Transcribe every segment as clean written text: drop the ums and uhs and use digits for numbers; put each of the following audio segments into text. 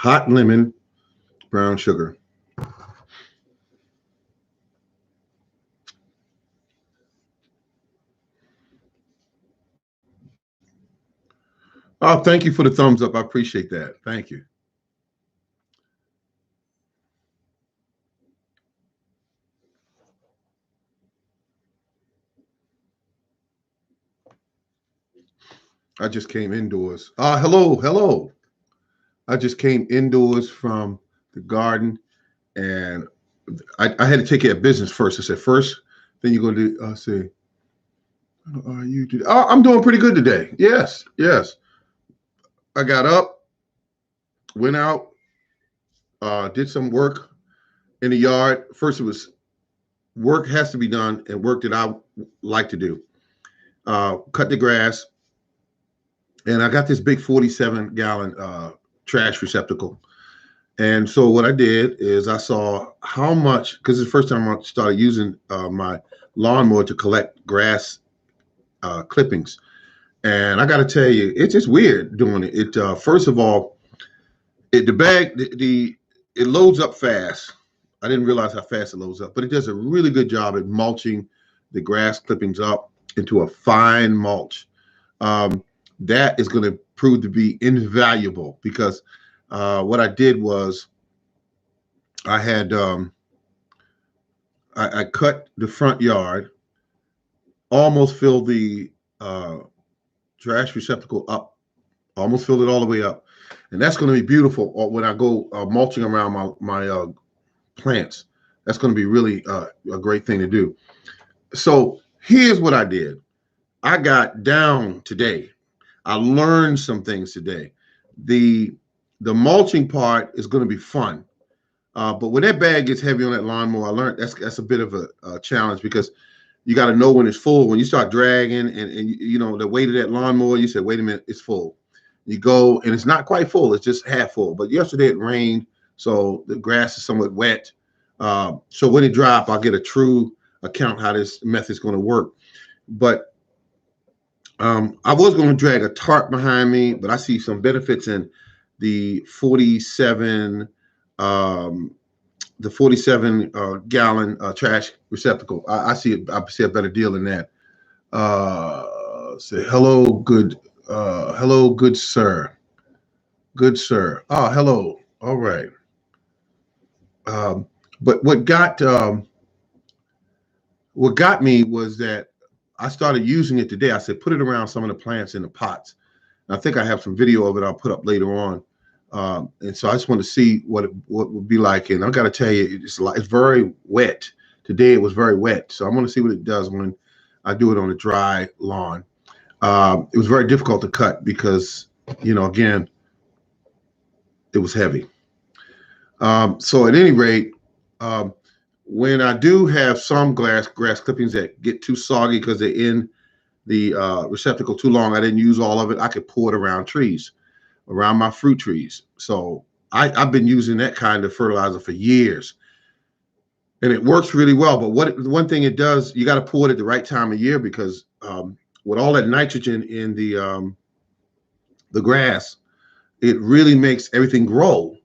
hot lemon, brown sugar. Oh, thank you for the thumbs up. I appreciate that. Thank you. I just came indoors. Hello, hello. I just came indoors from the garden, and I had to take care of business first. I said, first, then you're going to do, I say, how are you today? Oh, I'm doing pretty good today. Yes, yes. I got up, went out, did some work in the yard. First, it was work has to be done and work that I like to do. Cut the grass, and I got this big 47-gallon trash receptacle. And so what I did is I saw how much, because it's the first time I started using my lawnmower to collect grass clippings. And I got to tell you, it's just weird doing it. First of all, the bag, it loads up fast. I didn't realize how fast it loads up, but it does a really good job at mulching the grass clippings up into a fine mulch. That is going to prove to be invaluable because what I did was I had I cut the front yard, almost filled the trash receptacle up, almost filled it all the way up, and that's going to be beautiful when I go mulching around my plants. That's going to be really a great thing to do. So here's what I did. I got down today. I learned some things today. The mulching part is going to be fun. But when that bag gets heavy on that lawnmower, I learned that's a bit of a challenge because you got to know when it's full. When you start dragging and you know the weight of that lawnmower, you said, wait a minute, it's full. You go and it's not quite full, it's just half full. But yesterday it rained, so the grass is somewhat wet. So when it drops, I'll get a true account how this method is going to work. But I was going to drag a tarp behind me, but I see some benefits in the 47 gallon trash receptacle. I see a better deal in that. Say hello, good sir. Good sir. Oh, hello. All right. But what got me was that I started using it today. I said, put it around some of the plants in the pots. And I think I have some video of it I'll put up later on. And so I just want to see what would be like. And I got to tell you, it's very wet. Today it was very wet. So I want to see what it does when I do it on a dry lawn. It was very difficult to cut because, again, it was heavy. So at any rate, when I do have some grass clippings that get too soggy because they're in the receptacle too long, I didn't use all of it. I could pour it around trees, around my fruit trees. So I've been using that kind of fertilizer for years, and it works really well. But one thing it does, you got to pour it at the right time of year because with all that nitrogen in the grass, it really makes everything grow.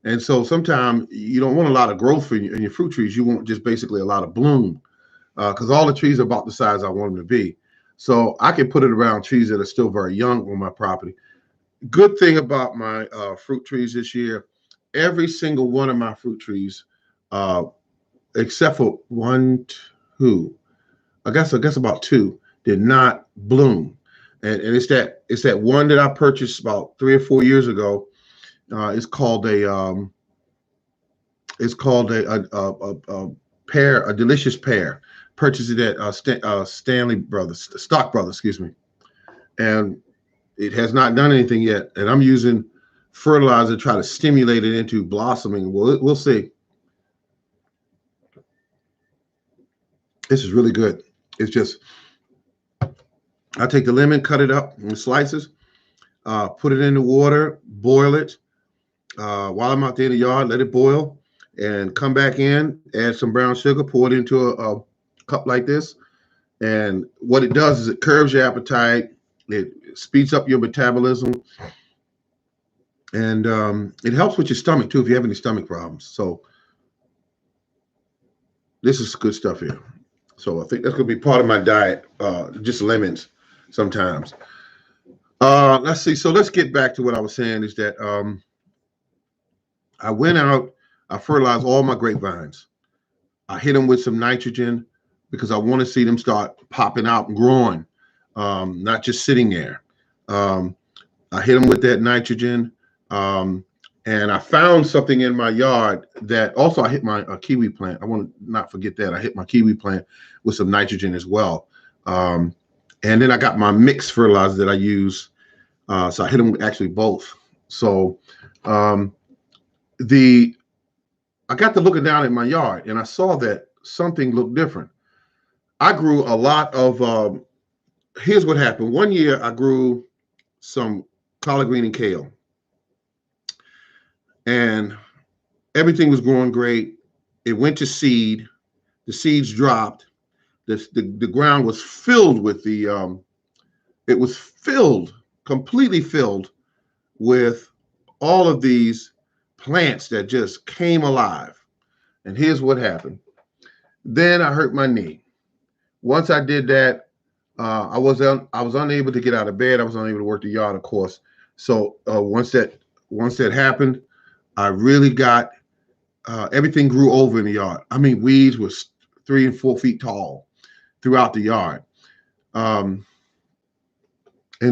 And so sometimes you don't want a lot of growth in your fruit trees. You want just basically a lot of bloom because all the trees are about the size I want them to be. So I can put it around trees that are still very young on my property. Good thing about my fruit trees this year, every single one of my fruit trees, except for one, two, I guess about two, did not bloom. And it's that one that I purchased about 3 or 4 years ago. It's called a pear, a delicious pear. Purchased it at Stanley Brothers, Stock Brothers, excuse me. And it has not done anything yet. And I'm using fertilizer to try to stimulate it into blossoming. We'll see. This is really good. It's just, I take the lemon, cut it up in slices, put it in the water, boil it. While I'm out there in the yard, let it boil and come back in, add some brown sugar, pour it into a cup like this. And what it does is it curbs your appetite. It speeds up your metabolism. And it helps with your stomach too if you have any stomach problems. So this is good stuff here. So I think that's going to be part of my diet, just lemons sometimes. Let's see. So let's get back to what I was saying is that I went out, I fertilized all my grapevines. I hit them with some nitrogen because I want to see them start popping out and growing, not just sitting there. I hit them with that nitrogen. And I found something in my yard that also I hit my kiwi plant. I want to not forget that. I hit my kiwi plant with some nitrogen as well. And then I got my mixed fertilizer that I use. So I hit them actually both. So I got to looking down at my yard and I saw that something looked different. I grew a lot of, here's what happened. One year I grew some collard green and kale. And everything was growing great. It went to seed. The seeds dropped. The ground was filled with it was filled, completely filled with all of these plants that just came alive. And here's what happened. Then I hurt my knee. Once I did that, I was unable to get out of bed. I was unable to work the yard, of course. So once that happened, I really got everything grew over in the yard. I mean, weeds was 3 and 4 feet tall throughout the yard. And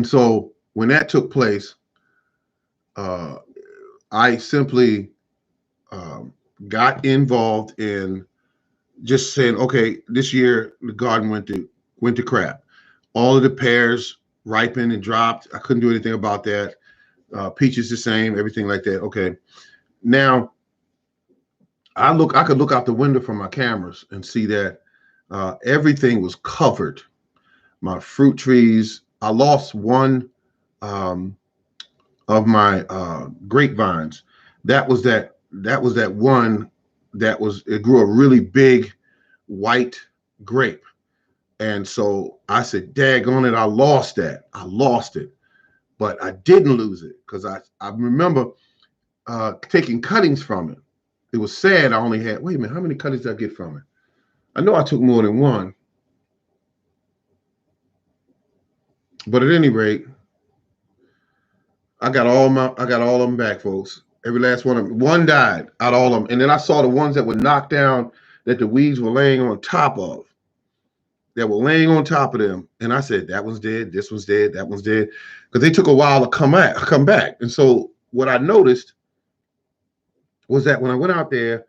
so when that took place, I simply got involved in just saying, okay, this year the garden went to crap. All of the pears ripened and dropped. I couldn't do anything about that. Peaches the same, everything like that. Okay. Now, I could look out the window from my cameras and see that everything was covered. My fruit trees, I lost one of my grapevines. That was that one it grew a really big white grape. And so I said, daggone it, I lost that. I lost it. But I didn't lose it because I remember taking cuttings from it. It was sad. I only had, wait a minute, how many cuttings did I get from it? I know I took more than one. But at any rate, I got all of them back, folks. Every last one of them. One died out of all of them. And then I saw the ones that were knocked down that the weeds were laying on top of. That were laying on top of them. And I said, that one's dead, this one's dead, that one's dead. Because they took a while to come back. And so what I noticed was that when I went out there,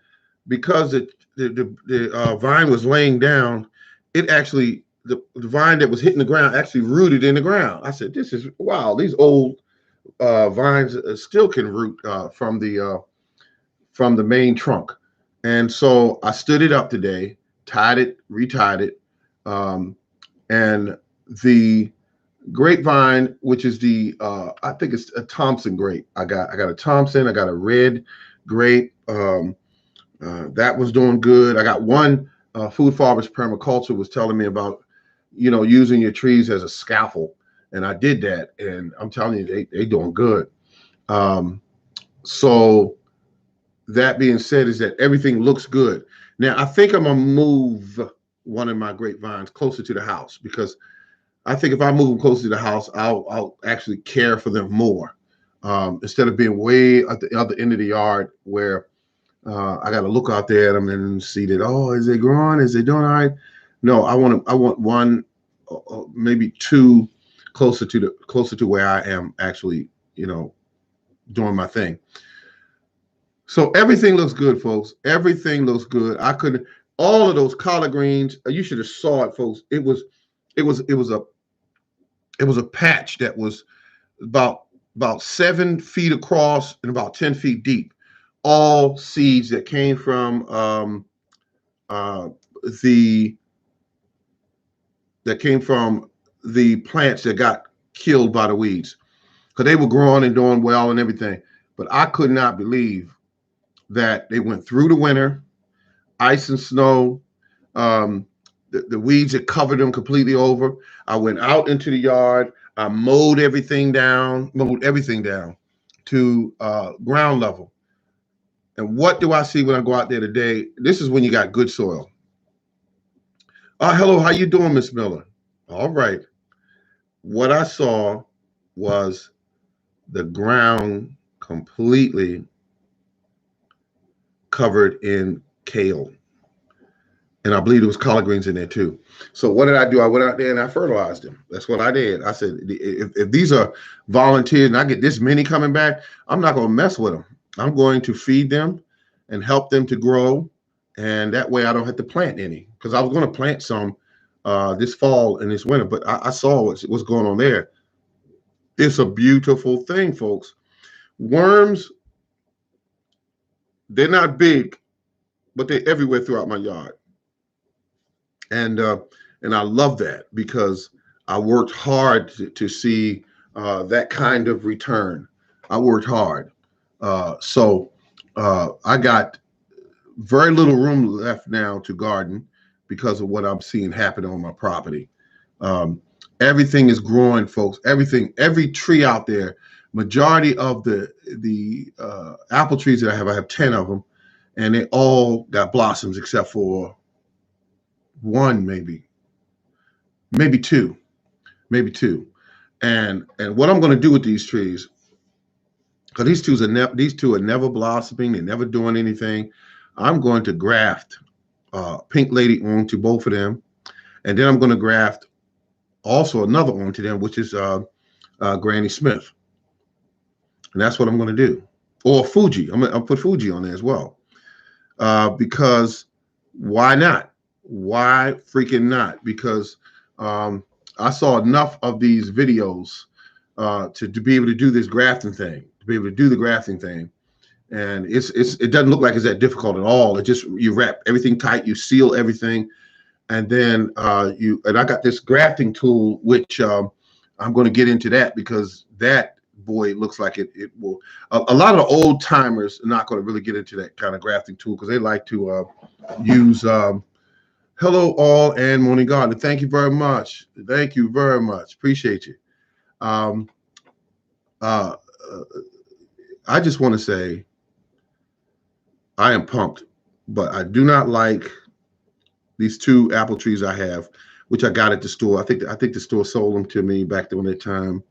because the vine was laying down, it actually, the vine that was hitting the ground actually rooted in the ground. I said, this is, wow, these old vines still can root from the main trunk. And so I stood it up today, tied it, retied it. And the grapevine, which is I think it's a Thompson grape. I got a Thompson, I got a red grape. That was doing good. I got one Food Farmers Permaculture was telling me about, using your trees as a scaffold. And I did that. And I'm telling you, they doing good. So that being said is that everything looks good. Now, I think I'm going to move one of my grapevines closer to the house because I think if I move them closer to the house, I'll actually care for them more instead of being way at the other end of the yard where I got to look out there at them and see that, oh, is it growing? Is it doing all right? No, I want one, maybe two closer to where I am actually, doing my thing. So everything looks good, folks. Everything looks good. All of those collard greens, you should have saw it, folks. It was a patch that was about 7 feet across and about 10 feet deep. All seeds that came from the plants that got killed by the weeds, because they were growing and doing well and everything. But I could not believe that they went through the winter, ice and snow. The weeds had covered them completely over. I went out into the yard. I mowed everything down, to ground level. And what do I see when I go out there today? This is when you got good soil. Hello, how you doing, Miss Miller? All right. What I saw was the ground completely covered in kale. And I believe there was collard greens in there too. So what did I do? I went out there and I fertilized them. That's what I did. I said, if these are volunteers and I get this many coming back, I'm not going to mess with them. I'm going to feed them and help them to grow. And that way I don't have to plant any, because I was going to plant some this fall and this winter, but I saw what's going on there. It's a beautiful thing, folks. Worms, they're not big, but they're everywhere throughout my yard. And I love that, because I worked hard to see that kind of return. I worked hard. So I got very little room left now to garden because of what I'm seeing happen on my property. Everything is growing, folks. Every tree out there, majority of the apple trees that I have 10 of them, and they all got blossoms except for one, maybe two. And what I'm going to do with these trees, because these two are never blossoming, they're never doing anything. I'm going to graft Pink Lady onto both of them, and then I'm going to graft also another onto them, which is Granny Smith, and that's what I'm going to do. Or Fuji. I'll put Fuji on there as well, because why not? Why freaking not? Because I saw enough of these videos to be able to do this grafting thing, and it doesn't look like it's that difficult at all. It just, you wrap everything tight, you seal everything, and then and I got this grafting tool, which I'm going to get into that, because that, boy, it looks like it will. A lot of the old timers are not going to really get into that kind of grafting tool, because they like to use hello all and morning garden. Thank you very much. Appreciate you. I just want to say I am pumped, but I do not like these two apple trees I have, which I got at the store. I think the store sold them to me back during that time.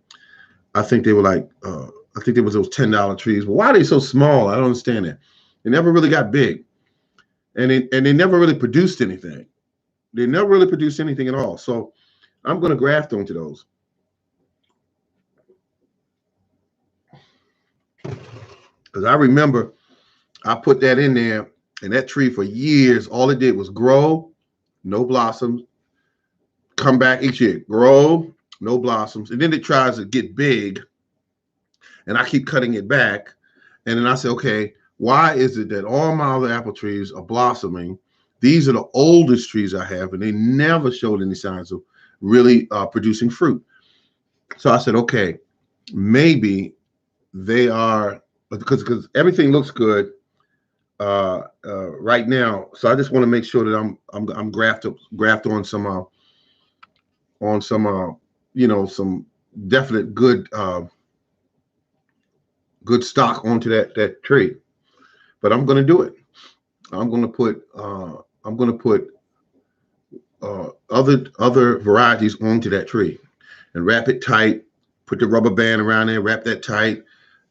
I think they were like I think there was those $10 trees. But why are they so small? I don't understand that. They never really got big, and they never really produced anything. They never really produced anything at all. So I'm going to graft onto those. Because I remember I put that in there, and that tree for years, all it did was grow, no blossoms, come back each year, grow, no blossoms. And then it tries to get big, and I keep cutting it back. And then I say, okay, why is it that all my other apple trees are blossoming? These are the oldest trees I have, and they never showed any signs of really producing fruit. So I said, okay, maybe they are, because everything looks good right now. So I just want to make sure that I'm graft on some some definite good stock onto that tree. But I'm going to do it. I'm going to put other varieties onto that tree and wrap it tight, put the rubber band around there, wrap that tight,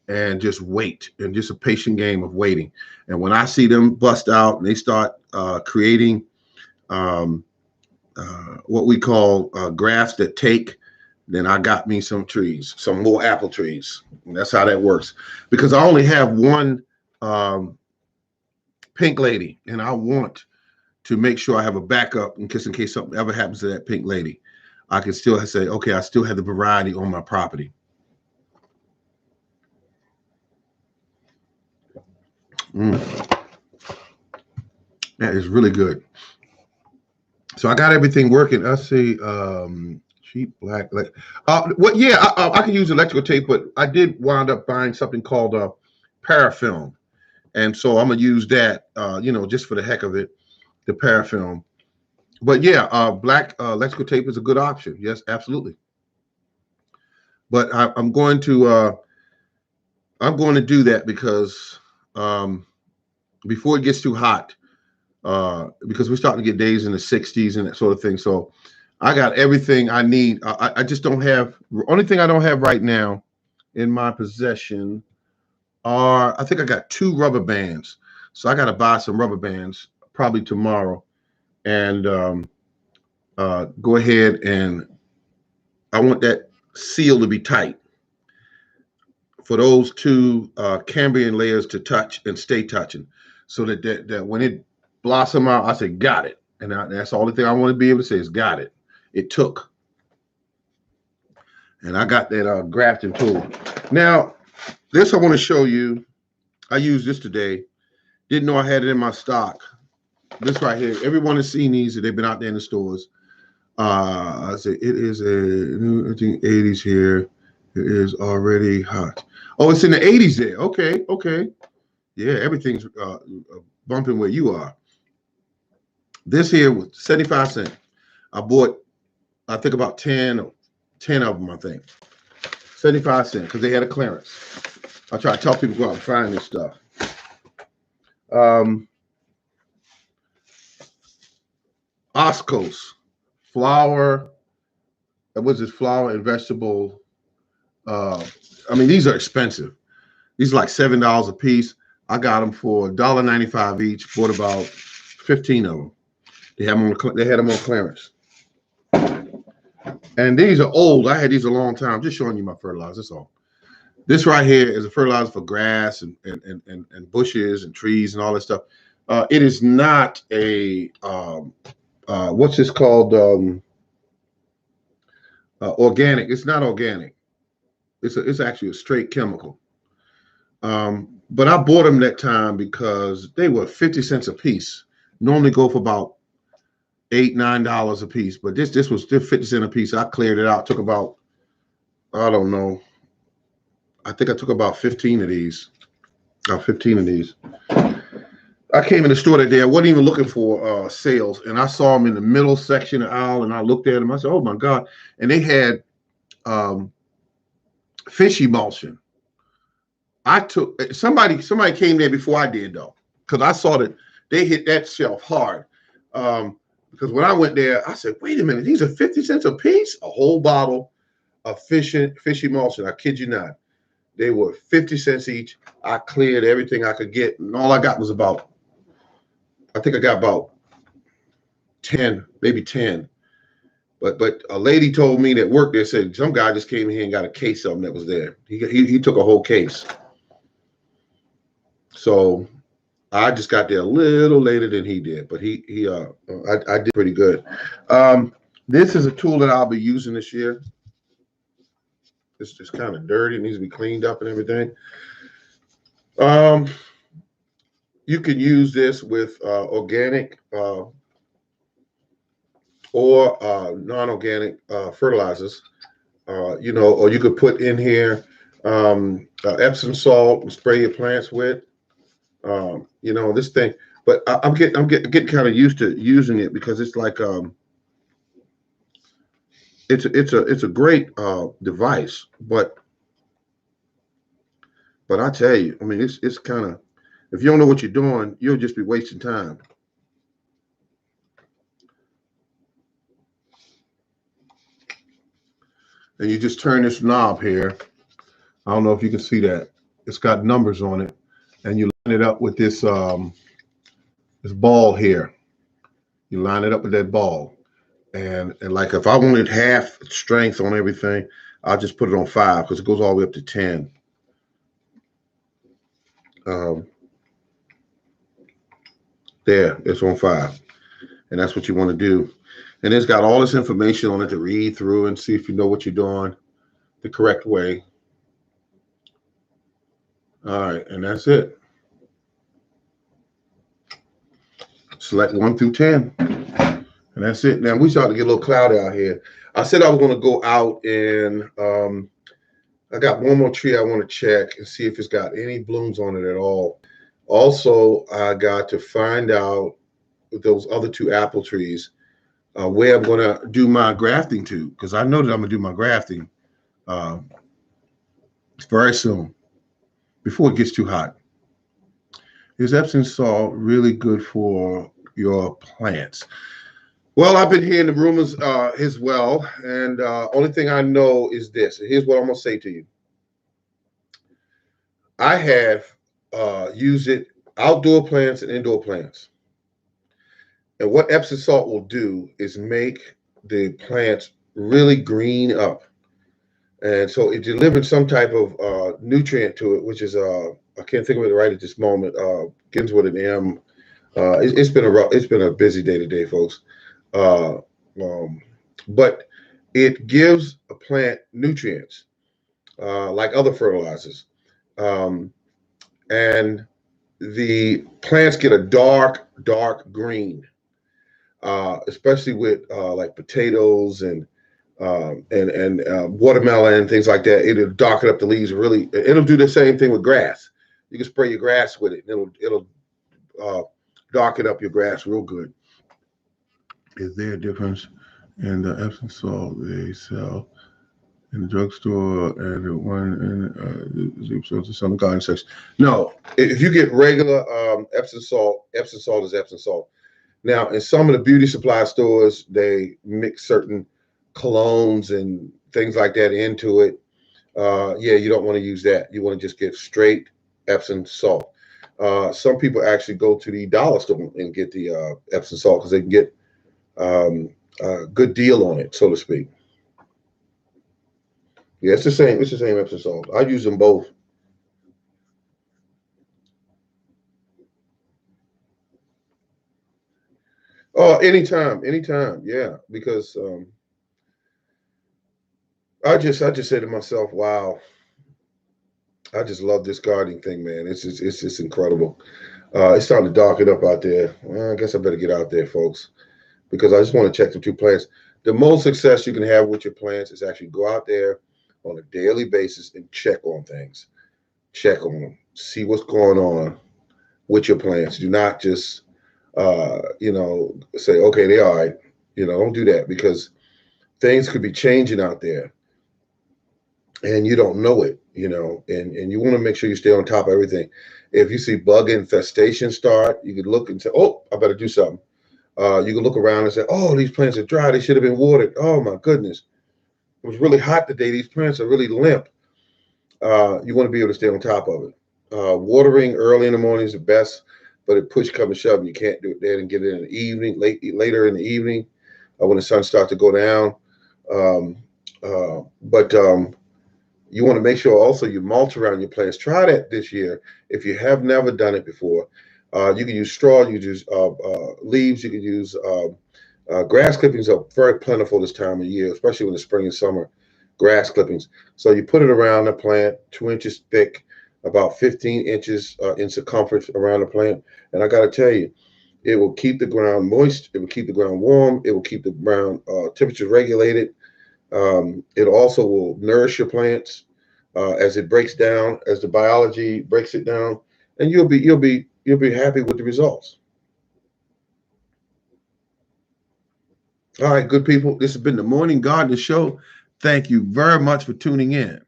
and just wait, and just a patient game of waiting. And when I see them bust out and they start creating what we call grafts that take, then I got me some trees, some more apple trees. And that's how that works. Because I only have one Pink Lady, and I want to make sure I have a backup in case something ever happens to that Pink Lady. I can still say, okay, I still have the variety on my property. That is really good. So I got everything working. Let's see, cheap black. What? Yeah, I can use electrical tape, but I did wind up buying something called parafilm, and so I'm gonna use that, just for the heck of it, the parafilm. But yeah, black electrical tape is a good option. Yes, absolutely. But I'm going to I'm going to do that because before it gets too hot, because we're starting to get days in the 60s and that sort of thing. So I got everything I need. I just don't have, only thing I don't have right now in my possession are, I think I got 2 rubber bands. So I got to buy some rubber bands probably tomorrow and go ahead and I want that seal to be tight for those 2 Cambrian layers to touch and stay touching so that when it blossom out, I say, got it. And that's the only thing I want to be able to say is got it. It took. And I got that grafting tool. Now, this I want to show you. I used this today. Didn't know I had it in my stock. This right here. Everyone has seen these. They've been out there in the stores. I say it is a new 80s here. It is already hot. Oh, it's in the 80s there. Okay, okay. Yeah, everything's bumping where you are. This here was 75 cents. I bought, I think about 10 of them, I think. 75 cents because they had a clearance. I try to tell people to go out and find this stuff. Oscos, flour, what's this, flour and vegetable. I mean, these are expensive. These are like $7 a piece. I got them for $1.95 each. Bought about 15 of them. They had them on clearance. And these are old. I had these a long time. Just showing you my fertilizer. That's all. This right here is a fertilizer for grass and bushes and trees and all that stuff. It is not a what's this called? Organic. It's not organic. It's actually a straight chemical. But I bought them that time because they were 50 cents a piece. Normally go for about $8, $9 a piece. But this was still 50 cents a piece. I cleared it out. Took about, I don't know. I think I took about 15 of these. 15 of these. I came in the store that day. I wasn't even looking for sales, and I saw them in the middle section of the aisle, and I looked at them. I said, "Oh my God!" And they had fish emulsion. I took somebody came there before I did though, because I saw that they hit that shelf hard. Because when I went there, I said, "Wait a minute, these are 50 cents a piece, a whole bottle of fish emulsion." I kid you not. They were 50 cents each. I cleared everything I could get, and all I got was about, I think I got about 10, maybe 10. But a lady told me that worked there, said some guy just came in here and got a case of them that was there. He took a whole case. So I just got there a little later than he did, but I did pretty good. This is a tool that I'll be using this year. It's just kind of dirty. It needs to be cleaned up and everything. You can use this with organic or non-organic fertilizers, or you could put in here Epsom salt and spray your plants with. This thing. But I'm getting kind of used to using it because it's like it's a great device, but I tell you, I mean, it's kind of, if you don't know what you're doing, you'll just be wasting time. And you just turn this knob here. I don't know if you can see that. It's got numbers on it, and you line it up with this this ball here. You line it up with that ball, and like if I wanted half strength on everything, I'll just put it on 5 because it goes all the way up to 10. There, it's on 5, and that's what you want to do. And it's got all this information on it to read through and see if you know what you're doing the correct way. All right, and that's it. Select 1 through 10, and that's it. Now we starting to get a little cloudy out here. I said I was going to go out and I got one more tree I want to check and see if it's got any blooms on it at all. Also, I got to find out with those other 2 apple trees where I'm going to do my grafting to, because I know that I'm going to do my grafting very soon. before it gets too hot. Is Epsom salt really good for your plants? Well, I've been hearing the rumors as well, and only thing I know is this. Here's what I'm gonna say to you. I have used it outdoor plants and indoor plants, and what Epsom salt will do is make the plants really green up, and so it delivered some type of nutrient to it, which is I can't think of it right at this moment. Begins with an M. It's been a busy day today, folks. Uh, um, but it gives a plant nutrients like other fertilizers, um, and the plants get a dark green, especially with like potatoes and watermelon and things like that. It'll darken up the leaves. Really, it'll do the same thing with grass. You can spray your grass with it, and it'll darken up your grass real good. Is there a difference in the Epsom salt they sell in the drugstore and the one in the garden section? No, if you get regular Epsom salt is Epsom salt. Now, in some of the beauty supply stores, they mix certain colognes and things like that into it. Yeah, you don't want to use that. You want to just get straight Epsom salt. Some people actually go to the dollar store and get the Epsom salt because they can get a good deal on it, so to speak. Yeah, it's the same. It's the same Epsom salt. I use them both. Oh, anytime. Yeah, because I just say to myself, wow, I just love this gardening thing, man. It's just incredible. It's starting to darken up out there. Well, I guess I better get out there, folks, because I just want to check the two plants. The most success you can have with your plants is actually go out there on a daily basis and check on things. Check on them. See what's going on with your plants. Do not just say, okay, they're all right. Don't do that because things could be changing out there and you don't know it, and you want to make sure you stay on top of everything. If you see bug infestation start, you could look and say, oh, I better do something. You can look around and say, oh, these plants are dry. They should have been watered. Oh, my goodness. It was really hot today. These plants are really limp. You want to be able to stay on top of it. Watering early in the morning is the best, but if push comes to shove, you can't do it then and get it in the evening, later in the evening when the sun starts to go down. But you want to make sure also you mulch around your plants. Try that this year if you have never done it before. You can use straw, you can use leaves, you can use grass clippings are very plentiful this time of year, especially in the spring and summer, grass clippings. So you put it around the plant, 2 inches thick, about 15 inches in circumference around the plant. And I got to tell you, it will keep the ground moist. It will keep the ground warm. It will keep the ground temperature regulated. It also will nourish your plants as it breaks down, as the biology breaks it down, and you'll be happy with the results. All right, good people. This has been the Morning Gardener Show. Thank you very much for tuning in,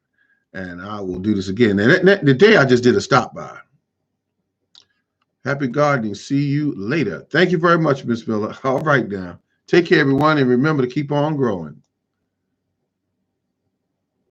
and I will do this again. And today I just did a stop by. Happy gardening. See you later. Thank you very much, Miss Miller. All right now. Take care, everyone, and remember to keep on growing.